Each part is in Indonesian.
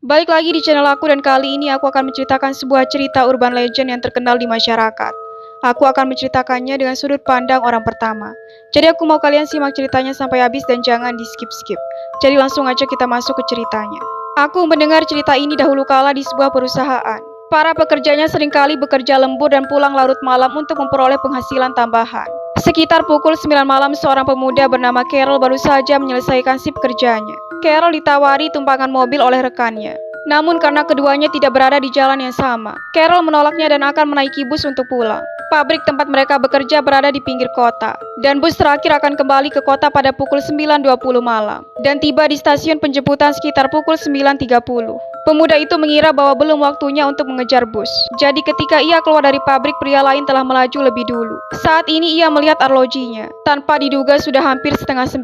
Balik lagi di channel aku dan kali ini aku akan menceritakan sebuah cerita urban legend yang terkenal di masyarakat. Aku akan menceritakannya dengan sudut pandang orang pertama. Jadi aku mau kalian simak ceritanya sampai habis dan jangan di skip-skip. Jadi langsung aja kita masuk ke ceritanya. Aku mendengar cerita ini dahulu kala di sebuah perusahaan. Para pekerjanya seringkali bekerja lembur dan pulang larut malam untuk memperoleh penghasilan tambahan. Sekitar pukul 9 malam seorang pemuda bernama Carol baru saja menyelesaikan shift kerjanya. Carol ditawari tumpangan mobil oleh rekannya. Namun karena keduanya tidak berada di jalan yang sama, Carol menolaknya dan akan menaiki bus untuk pulang. Pabrik tempat mereka bekerja berada di pinggir kota, dan bus terakhir akan kembali ke kota pada pukul 9.20 malam, dan tiba di stasiun penjemputan sekitar pukul 9.30. Pemuda itu mengira bahwa belum waktunya untuk mengejar bus. Jadi ketika ia keluar dari pabrik, pria lain telah melaju lebih dulu. Saat ini ia melihat arlojinya. Tanpa diduga sudah hampir setengah 9.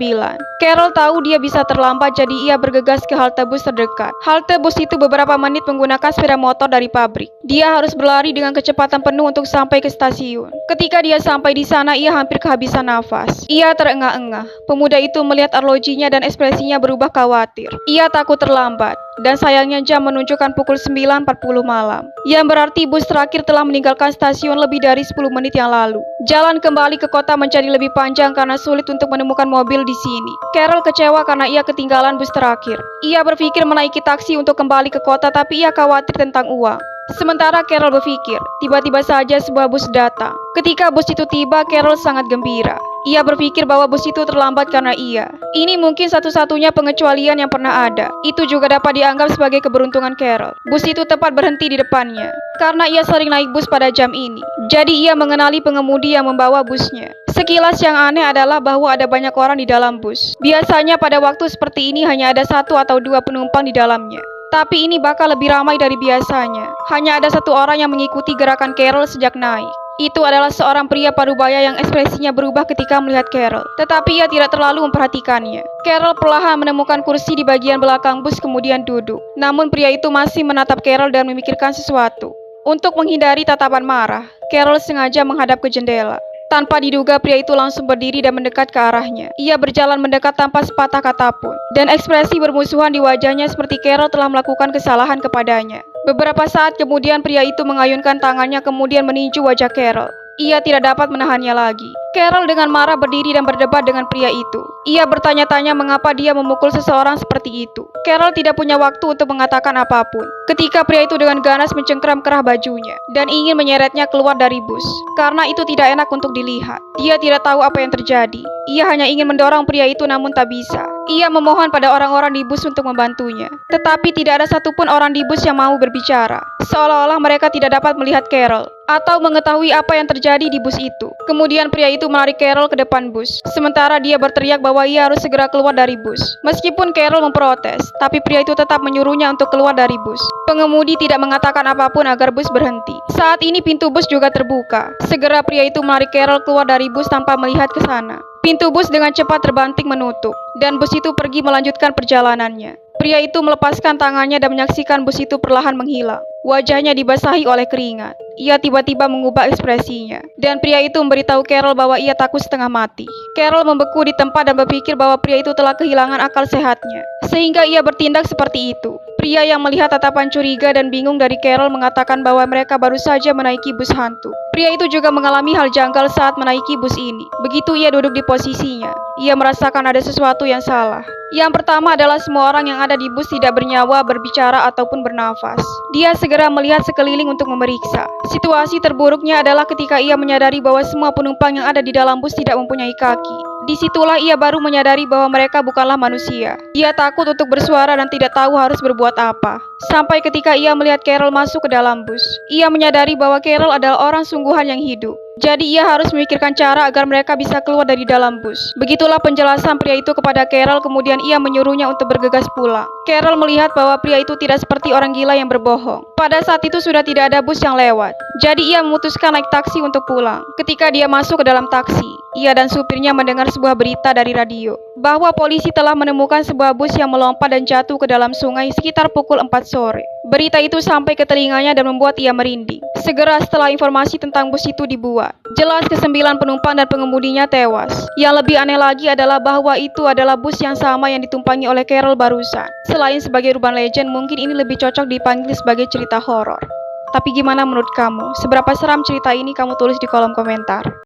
Carol tahu dia bisa terlambat, jadi ia bergegas ke halte bus terdekat. Halte bus itu beberapa menit menggunakan sepeda motor dari pabrik. Dia harus berlari dengan kecepatan penuh untuk sampai ke stasiun. Ketika dia sampai di sana, ia hampir kehabisan nafas. Ia terengah-engah. Pemuda itu melihat arlojinya dan ekspresinya berubah khawatir. Ia takut terlambat. Dan sayangnya jam menunjukkan pukul 9.40 malam. Yang berarti bus terakhir telah meninggalkan stasiun lebih dari 10 menit yang lalu. Jalan kembali ke kota menjadi lebih panjang karena sulit untuk menemukan mobil di sini. Carol kecewa karena ia ketinggalan bus terakhir. Ia berpikir menaiki taksi untuk kembali ke kota, tapi ia khawatir tentang uang. Sementara Carol berpikir, tiba-tiba saja sebuah bus datang. Ketika bus itu tiba, Carol sangat gembira. Ia berpikir bahwa bus itu terlambat karena ia. Ini mungkin satu-satunya pengecualian yang pernah ada. Itu juga dapat dianggap sebagai keberuntungan Carol. Bus itu tepat berhenti di depannya. Karena ia sering naik bus pada jam ini. Jadi ia mengenali pengemudi yang membawa busnya. Sekilas yang aneh adalah bahwa ada banyak orang di dalam bus. Biasanya pada waktu seperti ini hanya ada 1 atau 2 penumpang di dalamnya. Tapi ini bakal lebih ramai dari biasanya. Hanya ada 1 orang yang mengikuti gerakan Carol sejak naik. Itu adalah seorang pria parubaya yang ekspresinya berubah ketika melihat Carol. Tetapi ia tidak terlalu memperhatikannya. Carol perlahan menemukan kursi di bagian belakang bus kemudian duduk. Namun pria itu masih menatap Carol dan memikirkan sesuatu. Untuk menghindari tatapan marah, Carol sengaja menghadap ke jendela. Tanpa diduga, pria itu langsung berdiri dan mendekat ke arahnya. Ia berjalan mendekat tanpa sepatah kata pun. Dan ekspresi bermusuhan di wajahnya seperti Carol telah melakukan kesalahan kepadanya. Beberapa saat kemudian pria itu mengayunkan tangannya kemudian meninju wajah Carol. Ia tidak dapat menahannya lagi. Carol dengan marah berdiri dan berdebat dengan pria itu. Ia bertanya-tanya mengapa dia memukul seseorang seperti itu. Carol tidak punya waktu untuk mengatakan apapun. Ketika pria itu dengan ganas mencengkram kerah bajunya dan ingin menyeretnya keluar dari bus. Karena itu tidak enak untuk dilihat. Dia tidak tahu apa yang terjadi. Ia hanya ingin mendorong pria itu namun tak bisa. Ia memohon pada orang-orang di bus untuk membantunya. Tetapi tidak ada satupun orang di bus yang mau berbicara. Seolah-olah mereka tidak dapat melihat Carol atau mengetahui apa yang terjadi di bus itu. Kemudian pria itu menarik Carol ke depan bus. Sementara dia berteriak bahwa ia harus segera keluar dari bus. Meskipun Carol memprotes, tapi pria itu tetap menyuruhnya untuk keluar dari bus. Pengemudi tidak mengatakan apapun agar bus berhenti. Saat ini pintu bus juga terbuka. Segera pria itu menarik Carol keluar dari bus tanpa melihat ke sana. Pintu bus dengan cepat terbanting menutup, dan bus itu pergi melanjutkan perjalanannya. Pria itu melepaskan tangannya dan menyaksikan bus itu perlahan menghilang. Wajahnya dibasahi oleh keringat. Ia tiba-tiba mengubah ekspresinya. Dan pria itu memberitahu Carol bahwa ia takut setengah mati. Carol membeku di tempat dan berpikir bahwa pria itu telah kehilangan akal sehatnya. Sehingga ia bertindak seperti itu. Pria yang melihat tatapan curiga dan bingung dari Carol mengatakan bahwa mereka baru saja menaiki bus hantu. Pria itu juga mengalami hal janggal saat menaiki bus ini. Begitu ia duduk di posisinya, ia merasakan ada sesuatu yang salah. Yang pertama adalah semua orang yang ada di bus tidak bernyawa, berbicara, ataupun bernafas. Dia segera melihat sekeliling untuk memeriksa. Situasi terburuknya adalah ketika ia menyadari bahwa semua penumpang yang ada di dalam bus tidak mempunyai kaki. Disitulah ia baru menyadari bahwa mereka bukanlah manusia. Ia takut untuk bersuara dan tidak tahu harus berbuat apa. Sampai ketika ia melihat Carol masuk ke dalam bus. Ia menyadari bahwa Carol adalah orang sungguhan yang hidup. Jadi ia harus memikirkan cara agar mereka bisa keluar dari dalam bus. Begitulah penjelasan pria itu kepada Carol, kemudian ia menyuruhnya untuk bergegas pulang. Carol melihat bahwa pria itu tidak seperti orang gila yang berbohong. Pada saat itu sudah tidak ada bus yang lewat. Jadi ia memutuskan naik taksi untuk pulang. Ketika dia masuk ke dalam taksi, ia dan supirnya mendengar sebuah berita dari radio bahwa polisi telah menemukan sebuah bus yang melompat dan jatuh ke dalam sungai sekitar pukul 4 sore. Berita itu sampai ke telinganya dan membuat ia merinding. Segera setelah informasi tentang bus itu dibuat, jelas ke-9 penumpang dan pengemudinya tewas. Yang lebih aneh lagi adalah bahwa itu adalah bus yang sama yang ditumpangi oleh Carol barusan. Selain sebagai urban legend, mungkin ini lebih cocok dipanggil sebagai cerita horor. Tapi gimana menurut kamu? Seberapa seram cerita ini? Kamu tulis di kolom komentar.